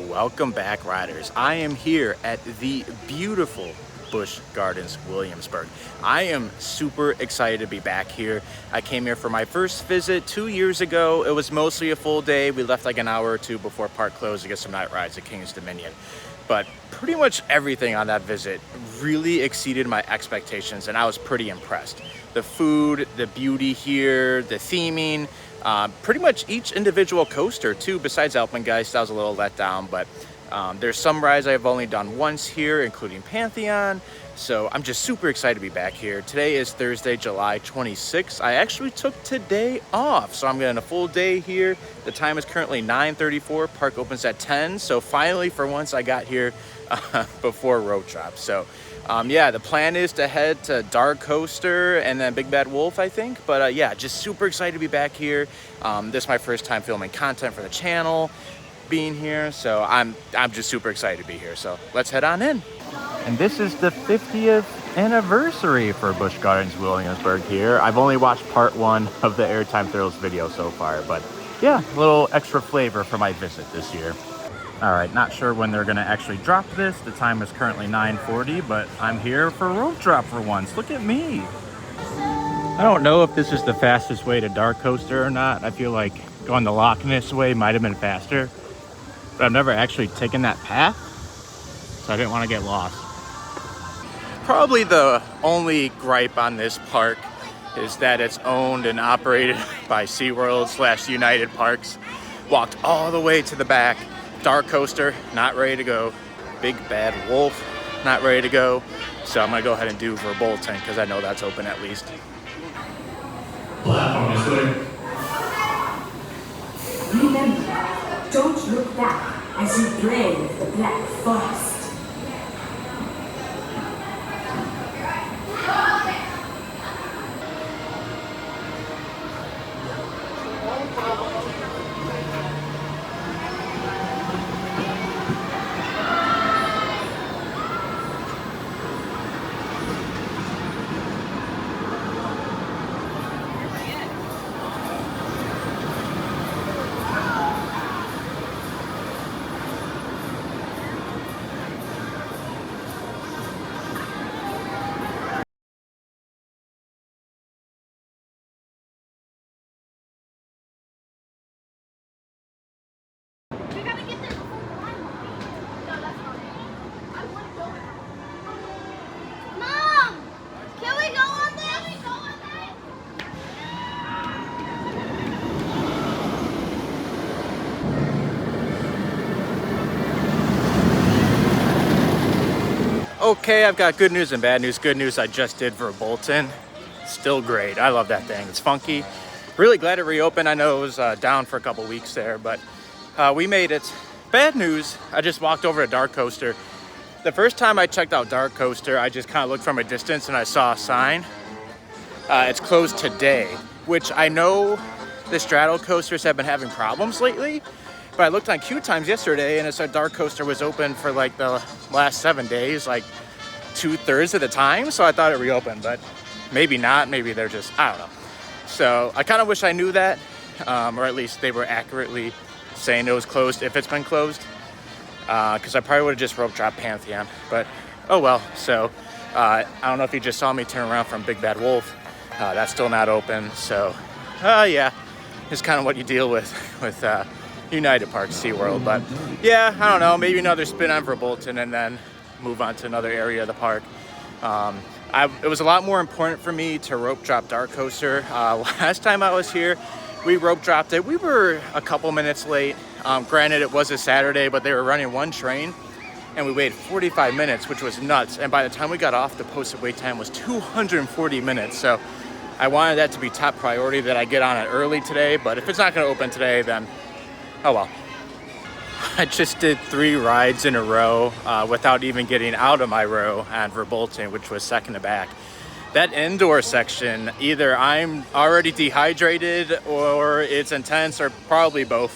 welcome back, riders. I am here at the beautiful Busch Gardens Williamsburg. I am super excited to be back here. I came here for my first visit 2 years ago. It was mostly a full day. We left like an hour or two before park closed to get some night rides at King's Dominion. But pretty much everything on that visit really exceeded my expectations, and I was pretty impressed. The food, the beauty here, the theming, pretty much each individual coaster too, besides Alpengeist. I was a little let down, but there's some rides I've only done once here, including Pantheon. So I'm just super excited to be back here. Today is Thursday, July 26th. I actually took today off, so I'm getting a full day here. The time is currently 9:34. Park opens at 10. So finally, for once, I got here before rope drop. So yeah, the plan is to head to Dark Coaster and then Big Bad Wolf, I think. But yeah, just super excited to be back here. This is my first time filming content for the channel, being here. So I'm just super excited to be here. So let's head on in. And this is the 50th anniversary for Busch Gardens Williamsburg here. I've only watched part one of the Airtime Thrills video so far, but yeah, a little extra flavor for my visit this year. All right, not sure when they're gonna actually drop this. The time is currently 9:40, but I'm here for rope drop for once. Look at me. I don't know if this is the fastest way to Dark Coaster or not. I feel like going the Loch Ness way might have been faster, but I've never actually taken that path, so I didn't want to get lost. Probably the only gripe on this park is that it's owned and operated by SeaWorld / United Parks. Walked all the way to the back. Dark Coaster, not ready to go. Big Bad Wolf, not ready to go. So I'm gonna go ahead and do Verbolten because I know that's open at least. Platform is clear. Remember, don't look back as you brave the Black Forest. Okay, I've got good news and bad news. Good news, I just did Verbolten. Still great. I love that thing. It's funky. Really glad it reopened. I know it was down for a couple weeks there, but we made it. Bad news, I just walked over to Dark Coaster. The first time I checked out Dark Coaster, I just kind of looked from a distance and I saw a sign. It's closed today, which I know the straddle coasters have been having problems lately. But I looked on queue times yesterday and it said Dark Coaster was open for like the last 7 days, like 2/3 of the time. So I thought it reopened, but maybe not. Maybe they're just, I don't know. So I kind of wish I knew that, or at least they were accurately saying it was closed if it's been closed. Because I probably would have just rope dropped Pantheon, but oh well. So I don't know if you just saw me turn around from Big Bad Wolf. That's still not open. So yeah, it's kind of what you deal with United Parks, SeaWorld. But yeah, I don't know, maybe another spin on Verbolten and then move on to another area of the park. It was a lot more important for me to rope drop Dark Coaster. Last time I was here, we rope dropped it. We were a couple minutes late. Granted, it was a Saturday, but they were running one train and we waited 45 minutes, which was nuts. And by the time we got off, the posted wait time was 240 minutes. So I wanted that to be top priority, that I get on it early today. But if it's not gonna open today, then oh well. I just did 3 rides in a row without even getting out of my row on Verbolten, which was second to back. That indoor section, either I'm already dehydrated or it's intense, or probably both.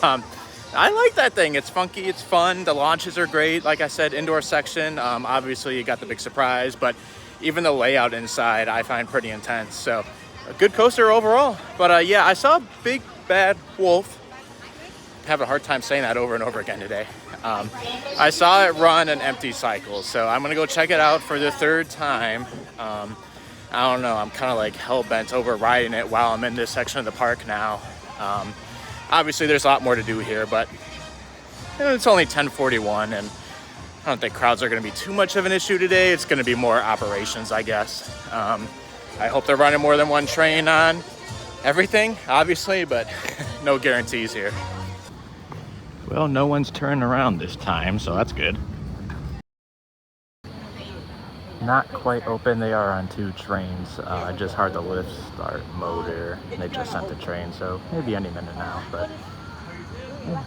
I like that thing. It's funky, it's fun. The launches are great. Like I said, indoor section, obviously you got the big surprise, but even the layout inside I find pretty intense. So a good coaster overall. But yeah, I saw Big Bad Wolf having a hard time saying that over and over again today. I saw it run an empty cycle, so I'm gonna go check it out for the third time. I don't know, I'm kind of like hell-bent over riding it while I'm in this section of the park now. Obviously there's a lot more to do here, but it's only 10:41, and I don't think crowds are gonna be too much of an issue today. It's gonna be more operations, I guess. I hope they're running more than one train on everything, obviously, but no guarantees here. Well, no one's turning around this time, so that's good. Not quite open. They are on 2 trains. I just heard the lift start motor. They just sent the train, so maybe any minute now, but yeah.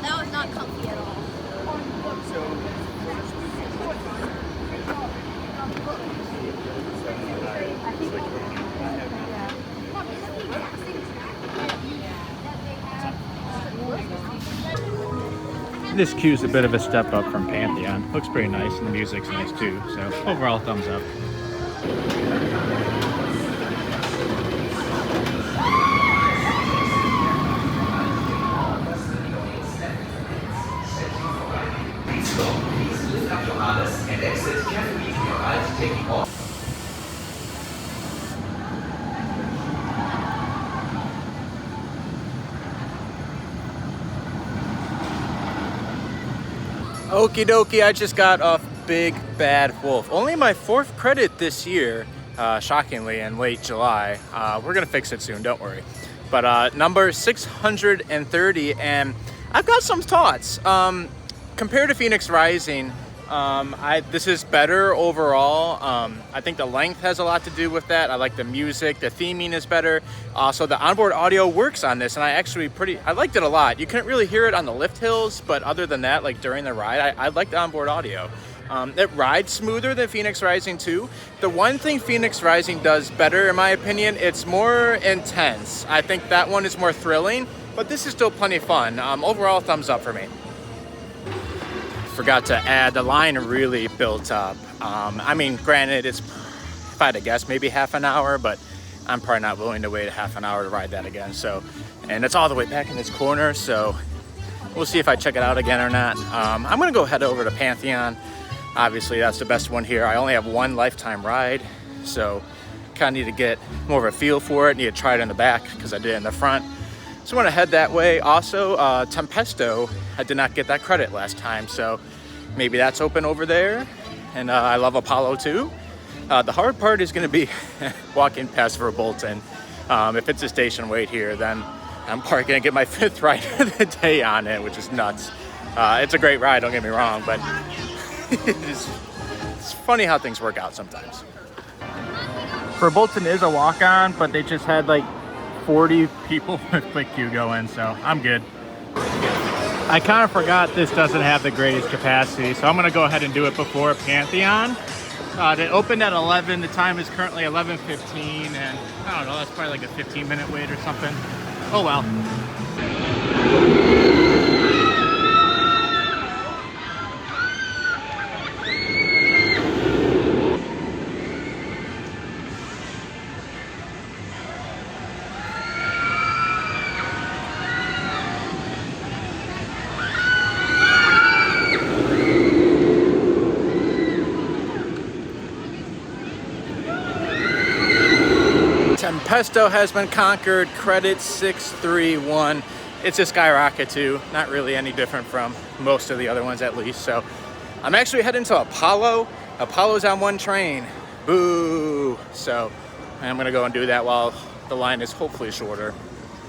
That was not comfy at all. This queue's a bit of a step up from Pantheon. Looks pretty nice, and the music's nice too, so overall thumbs up. And exit carefully to your right, taking off. Okie dokie, I just got off Big Bad Wolf. Only my 4th credit this year, shockingly, in late July. We're gonna fix it soon, don't worry. But number 630, and I've got some thoughts. Compared to Phoenix Rising, this is better overall. I think the length has a lot to do with that. I like the music, the theming is better. Also, the onboard audio works on this, and I liked it a lot. You couldn't really hear it on the lift hills, but other than that, like during the ride, I liked the onboard audio. It rides smoother than Phoenix Rising 2. The one thing Phoenix Rising does better, in my opinion, it's more intense. I think that one is more thrilling, but this is still plenty fun. Overall, thumbs up for me. Forgot to add, the line really built up. I mean, granted, it's, if I had to guess, maybe half an hour, but I'm probably not willing to wait a half an hour to ride that again. So, and it's all the way back in this corner, so we'll see if I check it out again or not. I'm gonna go head over to Pantheon. Obviously, that's the best one here. I only have one lifetime ride, so kind of need to get more of a feel for it. Need to try it in the back because I did it in the front. So I'm gonna head that way. Also, Tempesto, I did not get that credit last time, so maybe that's open over there. And I love Apollo too. The hard part is gonna be walking past Verbolten. If it's a station wait here, then I'm probably gonna get my 5th ride of the day on it, which is nuts. It's a great ride, don't get me wrong, but it's funny how things work out sometimes. Verbolten is a walk-on, but they just had like 40 people with quick queue going, so I'm good. I kind of forgot this doesn't have the greatest capacity, so I'm gonna go ahead and do it before Pantheon. It opened at 11, the time is currently 11:15, and I don't know, that's probably like a 15-minute wait or something. Oh well. Tempesto has been conquered, credit 631. It's a skyrocket too, not really any different from most of the other ones at least. So I'm actually heading to Apollo. Apollo's on 1 train, boo. So I'm gonna go and do that while the line is hopefully shorter.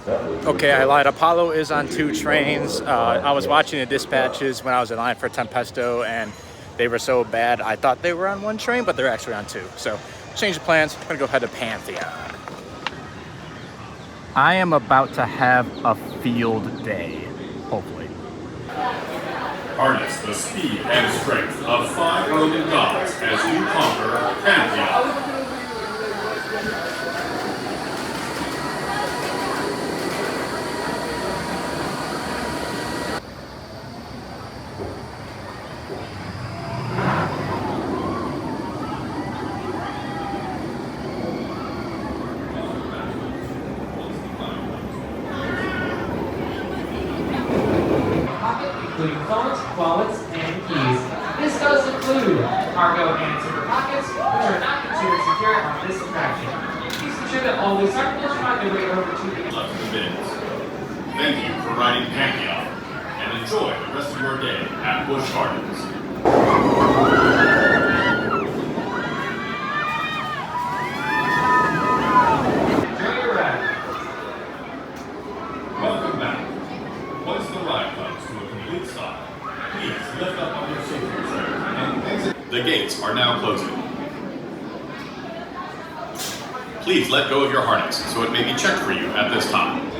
Okay, I lied, Apollo is on 2 trains. I was watching the dispatches when I was in line for Tempesto, and they were so bad, I thought they were on 1 train, but they're actually on 2. So change the plans, I'm gonna go head to Pantheon. I am about to have a field day, hopefully. Harness the speed and strength of 5 Roman gods as you conquer Pantheon. wallets, and keys. This does include cargo and zipper pockets, which are not considered secure on this attraction. Please ensure that all loose articles find their way over to the Left the bins. Thank you for riding Pantheon, and enjoy the rest of your day at Busch Gardens. Enjoy your ride. Welcome back. Once the ride comes to a complete stop, please lift up on your safety restraint and exit. The gates are now closing. Please let go of your harness so it may be checked for you at this time.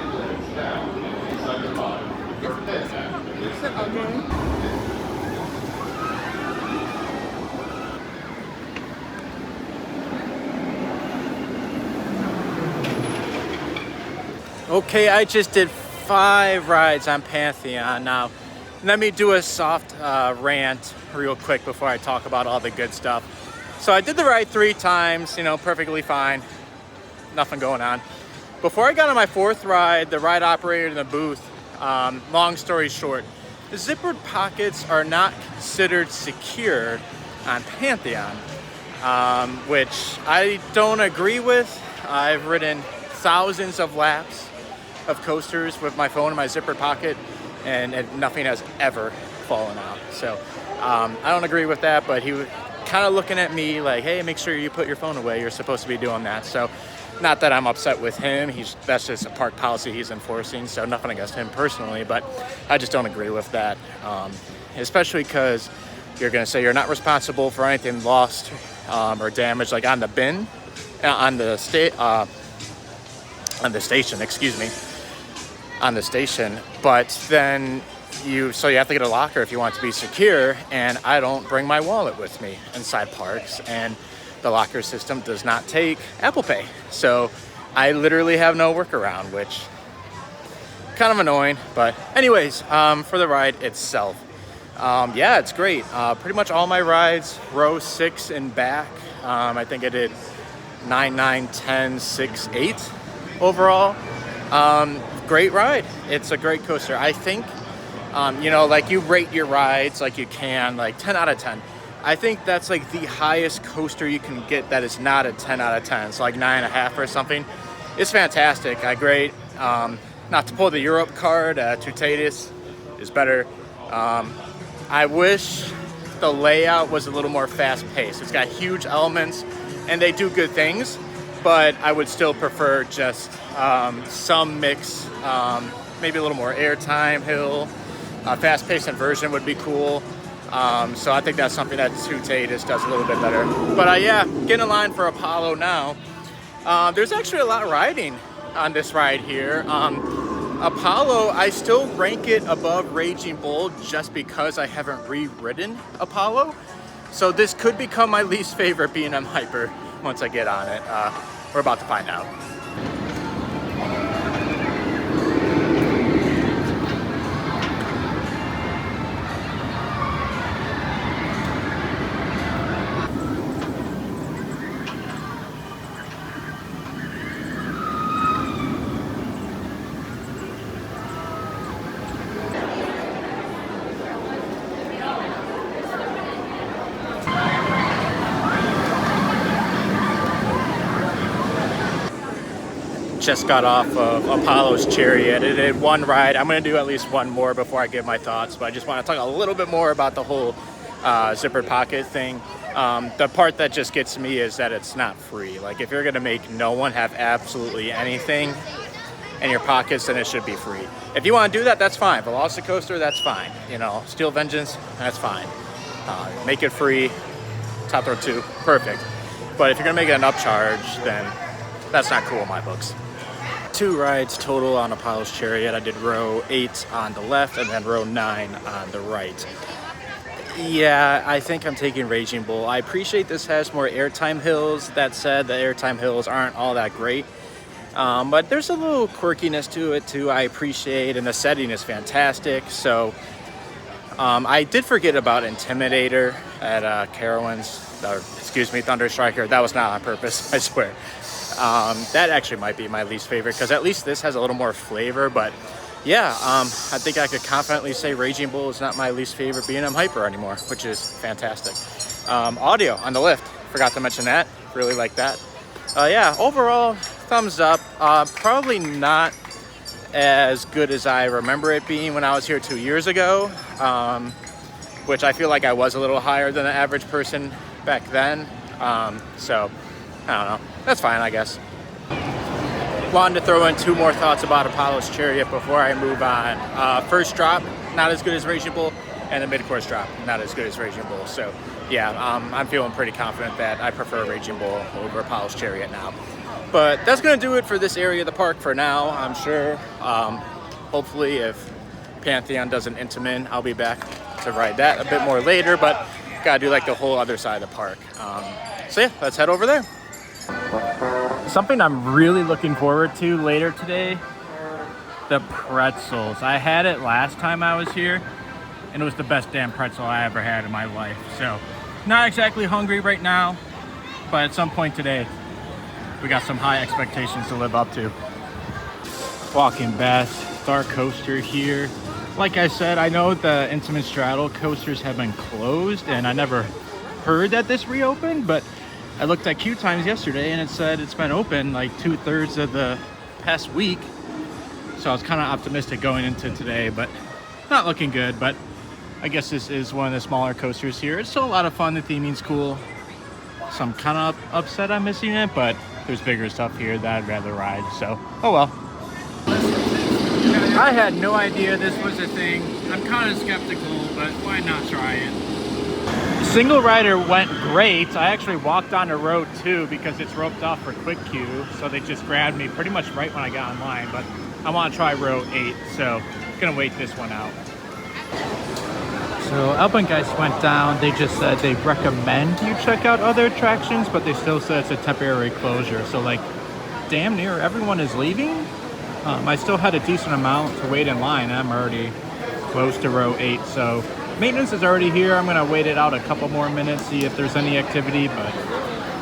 Okay, I just did 5 rides on Pantheon. Now, let me do a soft rant real quick before I talk about all the good stuff. So I did the ride 3 times, you know, perfectly fine. Nothing going on. Before I got on my 4th ride, the ride operator in the booth, long story short, the zippered pockets are not considered secure on Pantheon, which I don't agree with. I've ridden thousands of laps of coasters with my phone in my zippered pocket, and nothing has ever fallen out. So I don't agree with that, but he was kind of looking at me like, hey, make sure you put your phone away. You're supposed to be doing that. So not that I'm upset with him. That's just a park policy he's enforcing. So nothing against him personally, but I just don't agree with that. Especially because you're going to say you're not responsible for anything lost or damaged, like on the bin, on the station, excuse me, on the station. But then you have to get a locker if you want it to be secure, and I don't bring my wallet with me inside parks, and the locker system does not take Apple Pay. So I literally have no workaround, which kind of annoying. But anyways, for the ride itself, yeah, it's great. Pretty much all my rides, row 6 and back, I think I did 9, 9, 10, 6, 8 overall. Great ride. It's a great coaster. I think, you know, like you rate your rides like you can, like 10 out of 10. I think that's like the highest coaster you can get that is not a 10 out of 10. So like 9.5 or something. It's fantastic. Great. Not to pull the Europe card, Tutatis is better. I wish the layout was a little more fast paced. It's got huge elements and they do good things, but I would still prefer just some mix, maybe a little more airtime hill. Fast paced inversion would be cool. So I think that's something that Tutatis does a little bit better. But yeah, getting in line for Apollo now. There's actually a lot riding on this ride here. Apollo, I still rank it above Raging Bull just because I haven't re-ridden Apollo. So this could become my least favorite B&M Hyper once I get on it. We're about to find out. Just got off of Apollo's Chariot. I did 1 ride. I'm going to do at least 1 more before I give my thoughts, but I just want to talk a little bit more about the whole zippered pocket thing. The part that just gets me is that it's not free. Like, if you're going to make no one have absolutely anything in your pockets, then it should be free. If you want to do that, that's fine. Velocicoaster, that's fine. You know, Steel Vengeance, that's fine. Make it free. Top Throw 2, perfect. But if you're going to make it an upcharge, then that's not cool in my books. 2 rides total on Apollo's Chariot. I did row 8 on the left and then row 9 on the right. Yeah, I think I'm taking Raging Bull. I appreciate this has more airtime hills. That said, the airtime hills aren't all that great. But there's a little quirkiness to it too, I appreciate, and the setting is fantastic. So I did forget about Intimidator at Carowinds, or excuse me, Thunder Striker. That was not on purpose, I swear. That actually might be my least favorite because at least this has a little more flavor, but yeah, I think I could confidently say Raging Bull is not my least favorite B&M Hyper anymore, which is fantastic. Audio on the lift, forgot to mention that. Really like that. Yeah, overall, thumbs up. Probably not as good as I remember it being when I was here 2 years ago, which I feel like I was a little higher than the average person back then. So, I don't know. That's fine, I guess. Wanted to throw in 2 more thoughts about Apollo's Chariot before I move on. First drop, not as good as Raging Bull, and the mid-course drop, not as good as Raging Bull. So, yeah, I'm feeling pretty confident that I prefer Raging Bull over Apollo's Chariot now. But that's going to do it for this area of the park for now, I'm sure. Hopefully, if Pantheon doesn't intimate, I'll be back to ride that a bit more later, but gotta do like the whole other side of the park. So yeah, let's head over there. Something I'm really looking forward to later today, the pretzels. I had it last time I was here, and it was the best damn pretzel I ever had in my life. So, not exactly hungry right now, but at some point today, we got some high expectations to live up to. Walking Best, Star Coaster here. Like I said, I know the Intamin Straddle coasters have been closed, and I never heard that this reopened, but I looked at queue times yesterday and it said it's been open like 2/3 of the past week. So I was kind of optimistic going into today, but not looking good. But I guess this is one of the smaller coasters here. It's still a lot of fun. The theming's cool. So I'm kind of upset I'm missing it, but there's bigger stuff here that I'd rather ride. So, oh well. I had no idea this was a thing. I'm kind of skeptical, but why not try it? Single rider went great. I actually walked on the road too because it's roped off for quick queue. So they just grabbed me pretty much right when I got online, but I want to try row 8. So gonna wait this one out. So Alpengeist went down. They just said they recommend you check out other attractions, but they still said it's a temporary closure. So like damn near everyone is leaving. I still had a decent amount to wait in line. I'm already close to row 8. So maintenance is already here. I'm gonna wait it out a couple more minutes, see if there's any activity, but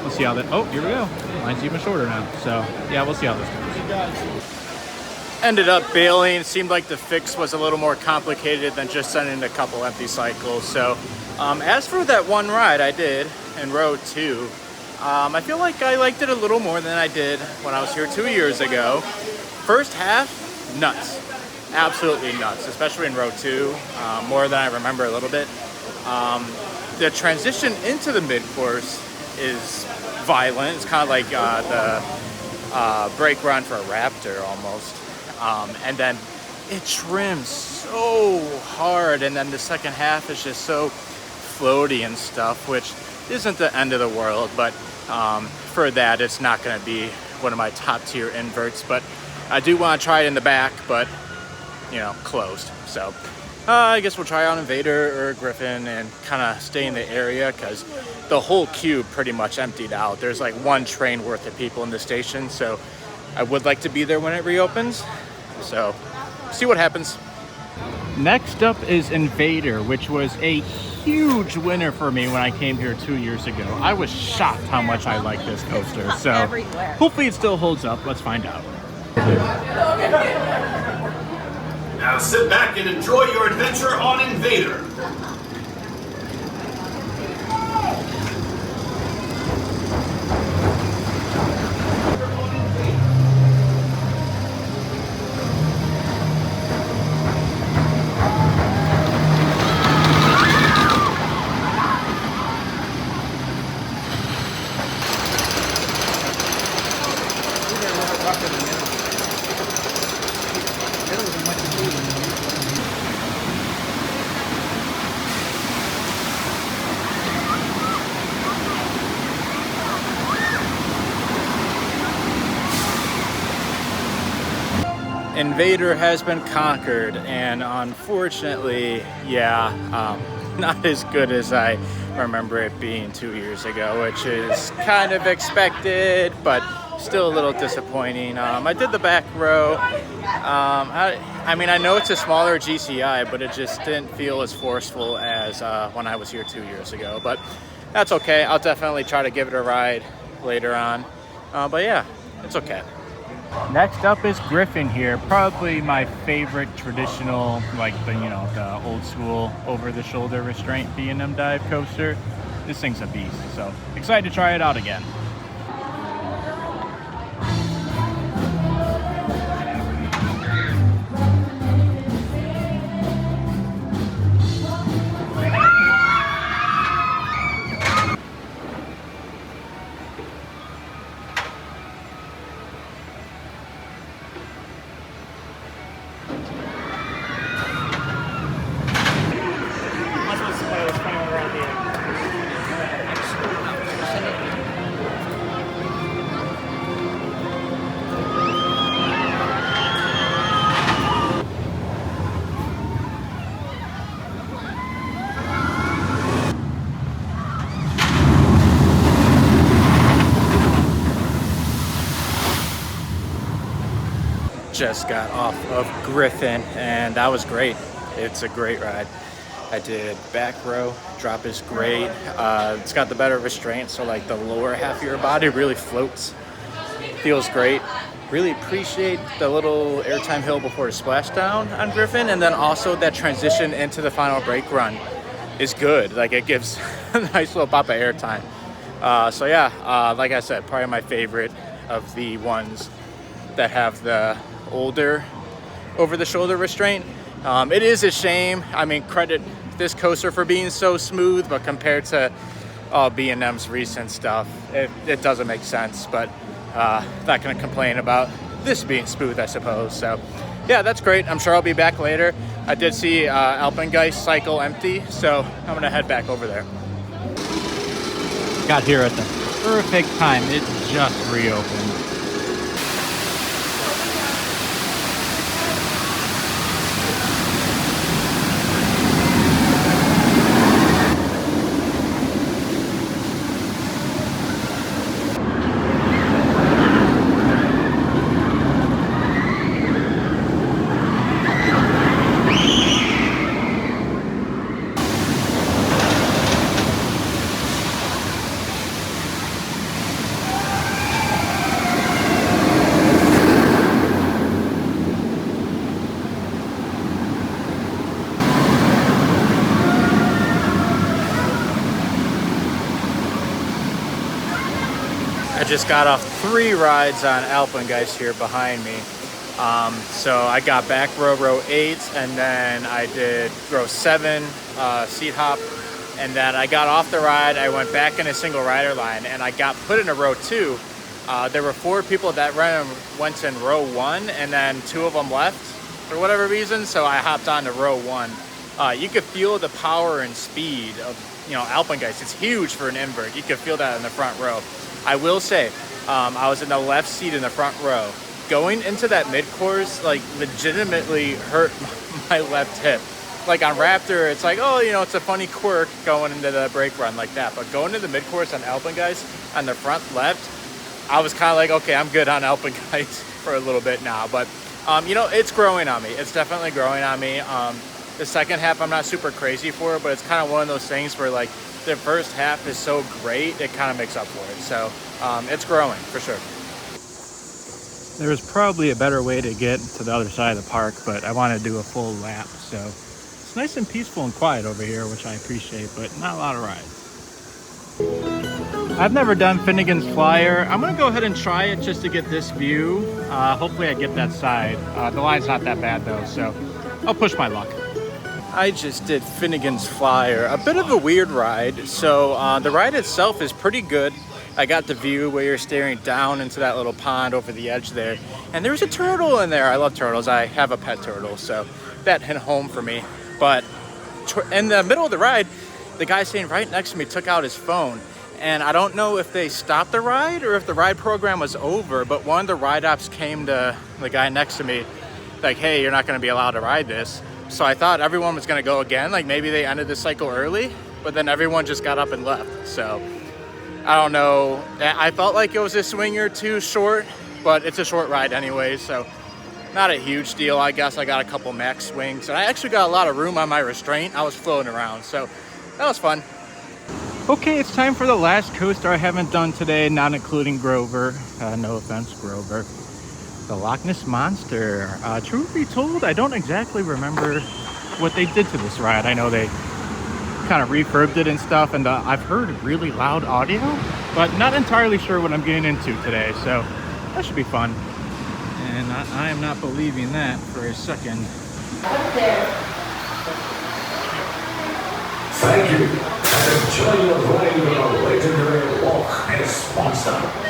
we'll see how that, oh, here we go. Line's even shorter now. So yeah, we'll see how this goes. Ended up bailing. It seemed like the fix was a little more complicated than just sending a couple empty cycles. So as for that one ride I did in row 2, I feel like I liked it a little more than I did when I was here 2 years ago. First half, nuts. Absolutely nuts, especially in row 2, more than I remember a little bit. The transition into the mid-course is violent. It's kind of like the brake run for a Raptor almost. And then it trims so hard, and then the second half is just so floaty and stuff, which isn't the end of the world, but for that, it's not going to be one of my top tier inverts. But I do want to try it in the back, but you know, closed. So I guess we'll try out Invader or Griffin and kind of stay in the area because the whole queue pretty much emptied out. There's like one train worth of people in the station, so I would like to be there when it reopens. So see what happens. Next up is Invader, which was a huge winner for me when I came here 2 years ago. I was shocked how much I like this coaster. So hopefully it still holds up. Let's find out. Now sit back and enjoy your adventure on Invader. Invader has been conquered, and unfortunately, yeah, not as good as I remember it being 2 years ago, which is kind of expected, but still a little disappointing. I did the back row. I mean, I know it's a smaller GCI, but it just didn't feel as forceful as when I was here 2 years ago, but that's okay. I'll definitely try to give it a ride later on, but yeah, it's okay. Next up is Griffin here. Probably my favorite traditional, like the old school over the shoulder restraint B&M dive coaster. This thing's a beast, so excited to try it out again. Just got off of Griffin and that was great. It's a great ride. I did back row. Drop is great. It's got the better restraint, so like the lower half of your body really floats. Feels great. Really appreciate the little airtime hill before the splashdown on Griffin, and then also that transition into the final brake run is good. Like it gives a nice little pop of airtime. So yeah, like I said, probably my favorite of the ones that have the older over the shoulder restraint. It is a shame. I mean, credit this coaster for being so smooth, but compared to B&M's recent stuff, it doesn't make sense. But not gonna complain about this being smooth, I suppose. So yeah, that's great. I'm sure I'll be back later. I did see Alpengeist cycle empty, so I'm gonna head back over there. Got here at the perfect time. It just reopened. I just got off 3 rides on Alpengeist here behind me. So I got back row 8, and then I did row 7 seat hop, and then I got off the ride. I went back in a single rider line, and I got put in a row 2. There were 4 people that went in row 1, and then 2 of them left for whatever reason, so I hopped on to row 1. You could feel the power and speed of Alpengeist. It's huge for an invert. You could feel that in the front row. I will say, I was in the left seat in the front row. Going into that mid-course, like, legitimately hurt my left hip. Like, on Raptor, it's like, oh, it's a funny quirk going into the brake run like that. But going to the mid-course on Alpengeist, on the front left, I was kind of like, okay, I'm good on Alpengeist for a little bit now. But, it's growing on me. It's definitely growing on me. The second half, I'm not super crazy for it, but it's kind of one of those things where, like, the first half is so great, it kind of makes up for it. So it's growing for sure. There was probably a better way to get to the other side of the park, but I want to do a full lap. So it's nice and peaceful and quiet over here, which I appreciate, but not a lot of rides. I've never done Finnegan's Flyer. I'm going to go ahead and try it just to get this view. Hopefully I get that side. The line's not that bad though, so I'll push my luck. I just did Finnegan's Flyer, a bit of a weird ride. So the ride itself is pretty good. I got the view where you're staring down into that little pond over the edge there. And there's a turtle in there. I love turtles. I have a pet turtle, so that hit home for me. But in the middle of the ride, the guy sitting right next to me took out his phone. And I don't know if they stopped the ride or if the ride program was over, but one of the ride ops came to the guy next to me like, hey, you're not going to be allowed to ride this. So I thought everyone was gonna go again, like maybe they ended the cycle early, but then everyone just got up and left. So I don't know. I felt like it was a swing or two short, but it's a short ride anyway, so not a huge deal. I guess I got a couple max swings, and I actually got a lot of room on my restraint. I was floating around, so that was fun. Okay, it's time for the last coaster I haven't done today, not including Grover. No offense, Grover. The Loch Ness Monster. Truth be told, I don't exactly remember what they did to this ride. I know they kind of refurbed it and stuff, and I've heard really loud audio, but not entirely sure what I'm getting into today, so that should be fun. And I am not believing that for a second. Thank you, and enjoy your ride on our legendary Loch Ness Monster.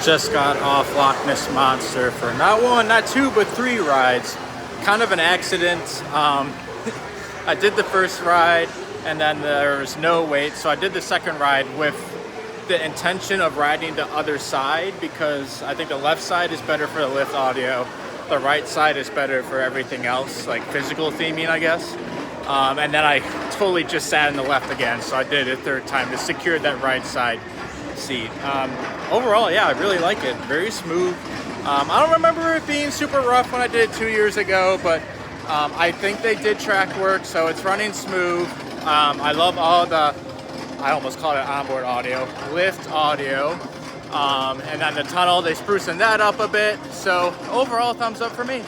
Just got off Loch Ness Monster for not one, not two, but 3 rides. Kind of an accident. I did the first ride and then there was no wait, so I did the second ride with the intention of riding the other side because I think the left side is better for the lift audio. The right side is better for everything else, like physical theming, I guess. And then I totally just sat in the left again, so I did it a third time to secure that right side seat. Overall, yeah, I really like it. Very smooth. I don't remember it being super rough when I did it 2 years ago, but I think they did track work, so it's running smooth. I love all the, I almost called it onboard audio, lift audio. And then the tunnel, they sprucing that up a bit. So overall, thumbs up for me.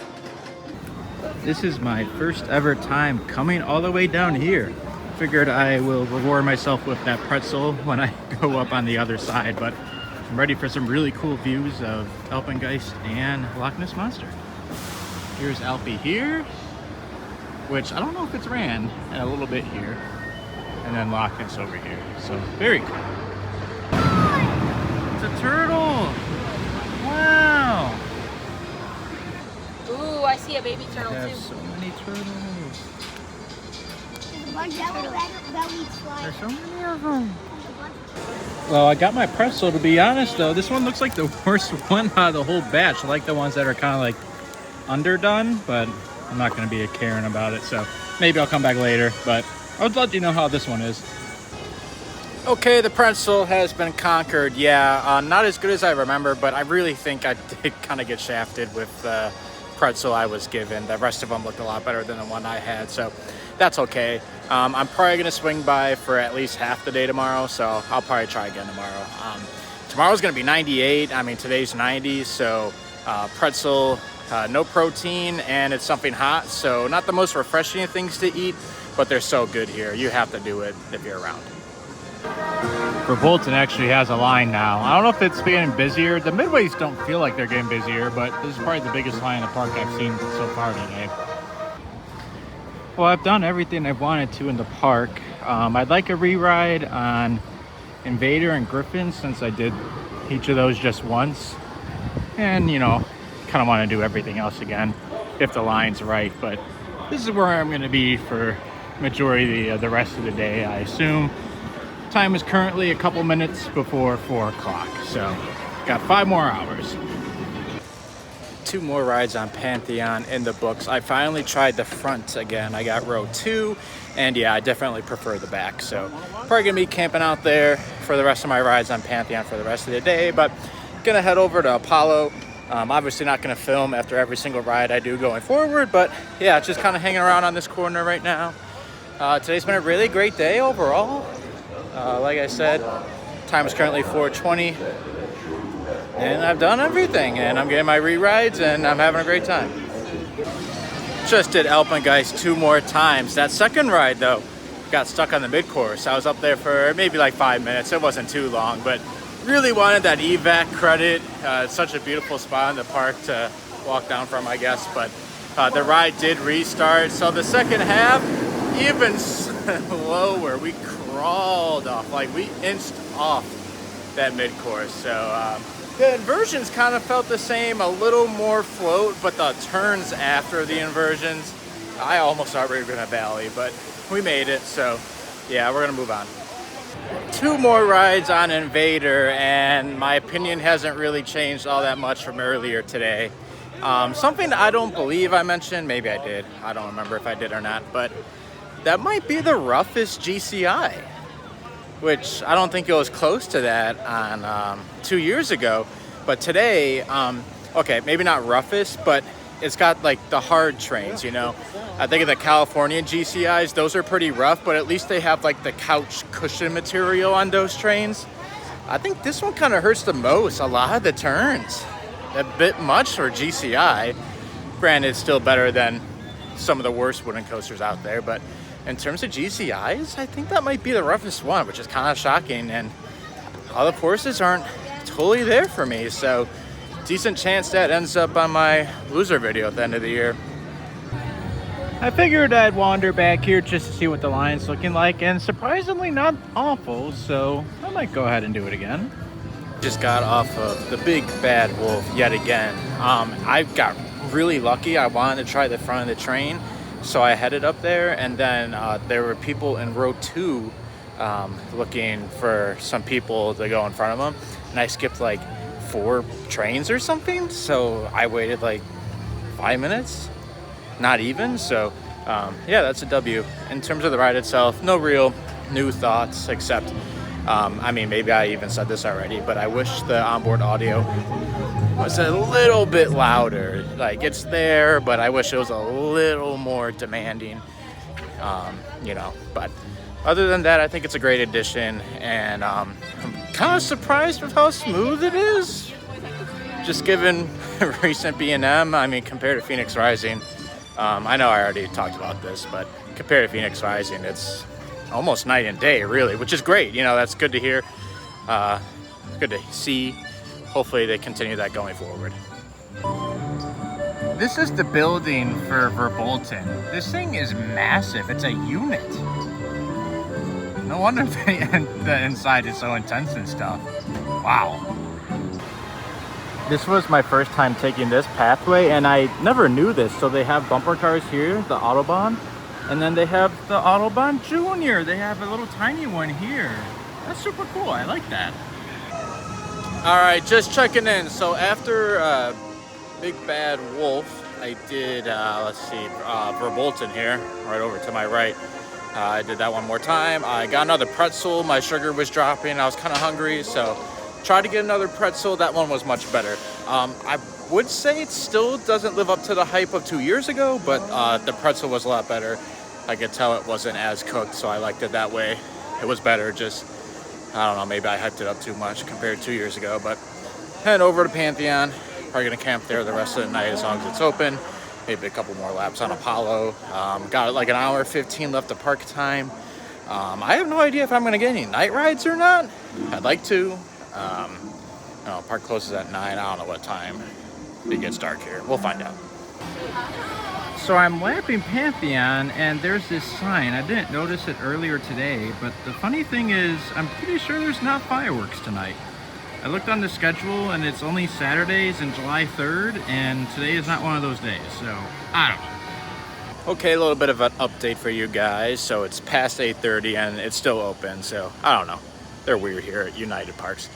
This is my first ever time coming all the way down here. Figured I will reward myself with that pretzel when I go up on the other side, but I'm ready for some really cool views of Alpengeist and Loch Ness Monster. Here's Alpe here, which I don't know if it's ran, and a little bit here, and then Loch Ness over here. So very cool. It's a turtle. Wow. Ooh, I see a baby turtle They have too. so many turtles. There's so many of them. Well, I got my pretzel. To be honest, though, this one looks like the worst one out of the whole batch. I like the ones that are kind of like underdone, but I'm not going to be caring about it. So maybe I'll come back later, but I'll let you know how this one is. Okay, the pretzel has been conquered. Yeah, not as good as I remember, but I really think I did kind of get shafted with the pretzel I was given. The rest of them looked a lot better than the one I had, so that's okay. I'm probably gonna swing by for at least half the day tomorrow, so I'll probably try again tomorrow. Tomorrow's gonna be 98. I mean, today's 90, so pretzel, no protein, and it's something hot, so not the most refreshing things to eat, but they're so good here. You have to do it if you're around. For Bolton actually has a line now. I don't know if it's getting busier. The midways don't feel like they're getting busier, but this is probably the biggest line in the park I've seen so far today. Well, I've done everything I wanted to in the park. I'd like a re-ride on Invader and Griffin since I did each of those just once. And, you know, kind of want to do everything else again if the line's right. But this is where I'm going to be for majority of the rest of the day, I assume. Time is currently a couple minutes before 4 o'clock, so got 5 more hours. 2 more rides on Pantheon in the books. I finally tried the front again. I got row 2, and yeah, I definitely prefer the back, so probably gonna be camping out there for the rest of my rides on Pantheon for the rest of the day, but gonna head over to Apollo. Obviously not gonna film after every single ride I do going forward, but yeah, just kind of hanging around on this corner right now. Today's been a really great day overall. Like I said, time is currently 4:20. And I've done everything, and I'm getting my re-rides, and I'm having a great time. Just did Alpengeist 2 more times. That second ride, though, got stuck on the mid-course. I was up there for maybe like 5 minutes. It wasn't too long, but really wanted that evac credit. It's such a beautiful spot in the park to walk down from, I guess, but the ride did restart. So the second half, even slower. We crawled off, like we inched off that mid-course. So the inversions kind of felt the same, a little more float, but the turns after the inversions, I almost thought we were gonna valley, but we made it. So yeah, we're gonna move on. 2 more rides on Invader, and my opinion hasn't really changed all that much from earlier today. Something I don't believe I mentioned, maybe I did, I don't remember if I did or not, but that might be the roughest GCI, which I don't think it was close to that on 2 years ago. But today, okay, maybe not roughest, but it's got like the hard trains, you know. I think of the California GCIs, those are pretty rough, but at least they have like the couch cushion material on those trains. I think this one kind of hurts the most. A lot of the turns, a bit much for GCI. Granted, it's still better than some of the worst wooden coasters out there, but in terms of GCIs, I think that might be the roughest one, which is kind of shocking, and all the courses aren't totally there for me, so decent chance that ends up on my loser video at the end of the year. I figured I'd wander back here just to see what the line's looking like, and surprisingly not awful, so I might go ahead and do it again. Just got off of the Big Bad Wolf yet again. I got really lucky. I wanted to try the front of the train, so I headed up there, and then there were people in row 2 looking for some people to go in front of them, and I skipped like 4 trains or something, so I waited like 5 minutes, not even. So yeah, that's a W. In terms of the ride itself, no real new thoughts, except I mean, maybe I even said this already, but I wish the onboard audio was a little bit louder. Like, it's there, but I wish it was a little more demanding, you know. But other than that, I think it's a great addition, and I'm kind of surprised with how smooth it is, just given recent B&M. I mean, compared to Phoenix Rising, I know I already talked about this, but compared to Phoenix Rising, it's almost night and day, really, which is great. You know, that's good to hear, good to see. Hopefully they continue that going forward. This is the building for Verbolten. This thing is massive. It's a unit. No wonder the inside is so intense and stuff. Wow. This was my first time taking this pathway, and I never knew this. So they have bumper cars here, the Autobahn, and then they have the Autobahn Junior. They have a little tiny one here. That's super cool. I like that. All right, just checking in. So after Big Bad Wolf, I did, let's see, Verbolten here, right over to my right. I did that one more time. I got another pretzel. My sugar was dropping. I was kind of hungry, so tried to get another pretzel. That one was much better. I would say it still doesn't live up to the hype of 2 years ago, but the pretzel was a lot better. I could tell it wasn't as cooked, so I liked it that way. It was better, just, I don't know, maybe I hyped it up too much compared to 2 years ago. But head over to Pantheon. Probably gonna camp there the rest of the night as long as it's open. Maybe a couple more laps on Apollo. Got like an hour 15 left of park time. I have no idea if I'm gonna get any night rides or not. I'd like to. No, park closes at 9. I don't know what time it gets dark here. We'll find out. So I'm lapping Pantheon, and there's this sign. I didn't notice it earlier today, but the funny thing is, I'm pretty sure there's not fireworks tonight. I looked on the schedule, and it's only Saturdays and July 3rd, and today is not one of those days, so I don't know. Okay, a little bit of an update for you guys. So it's past 8:30, and it's still open, so I don't know. They're weird here at United Parks.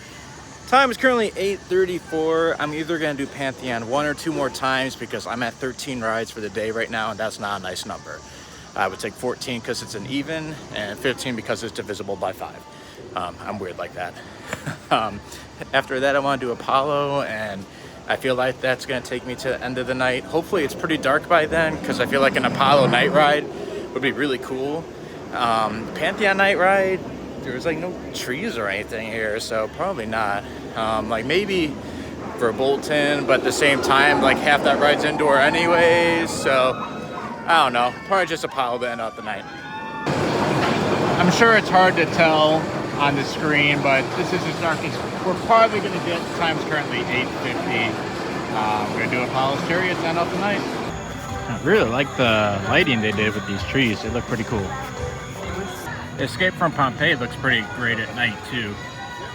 Time is currently 8:34. I'm either gonna do Pantheon 1 or 2 more times because I'm at 13 rides for the day right now, and that's not a nice number. I would take 14 because it's an even, and 15 because it's divisible by 5. I'm weird like that. After that, I want to do Apollo, and I feel like that's gonna take me to the end of the night. Hopefully it's pretty dark by then, because I feel like an Apollo night ride would be really cool. Pantheon night ride, there's like no trees or anything here, so probably not. Like maybe for Bolton, but at the same time, like half that ride's indoor anyways, so I don't know, probably just Apollo to end out the night. I'm sure it's hard to tell on the screen, but this is as dark as we're probably going to get. The time's currently 8:50. We're going to do Apollo's Chariot to end out the night. I really like the lighting they did with these trees. They look pretty cool. Escape from Pompeii looks pretty great at night too.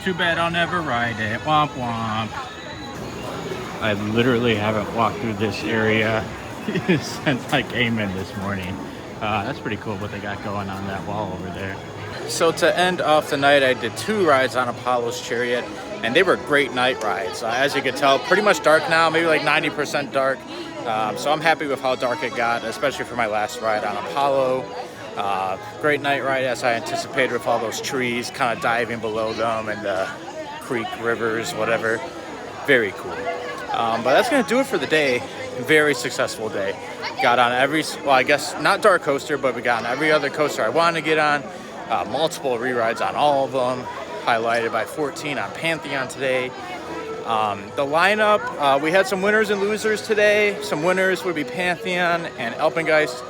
Too bad I'll never ride it. Womp womp. I literally haven't walked through this area since I came in this morning. That's pretty cool what they got going on that wall over there. So to end off the night, I did 2 rides on Apollo's Chariot, and they were great night rides. As you can tell, pretty much dark now, maybe like 90% dark. So I'm happy with how dark it got, especially for my last ride on Apollo. Great night ride as I anticipated, with all those trees kind of diving below them and the creek, rivers, whatever. Very cool. But that's going to do it for the day. Very successful day. Got on every, well, I guess not dark coaster, but we got on every other coaster I wanted to get on. Multiple re-rides on all of them. Highlighted by 14 on Pantheon today. The lineup, we had some winners and losers today. Some winners would be Pantheon and Alpengeist.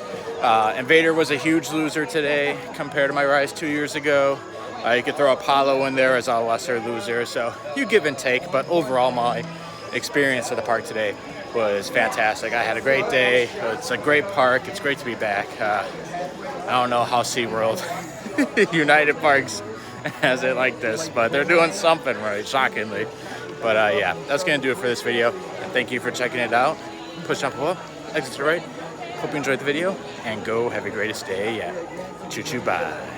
Invader was a huge loser today compared to my rides 2 years ago. You could throw Apollo in there as a lesser loser, so you give and take, but overall my experience at the park today was fantastic. I had a great day. It's a great park. It's great to be back. I don't know how SeaWorld United Parks has it like this, but they're doing something right, shockingly. But yeah, that's going to do it for this video. And thank you for checking it out. Push up, pull up, exit to the right. Hope you enjoyed the video, and go have a greatest day. Yeah. Choo choo, bye.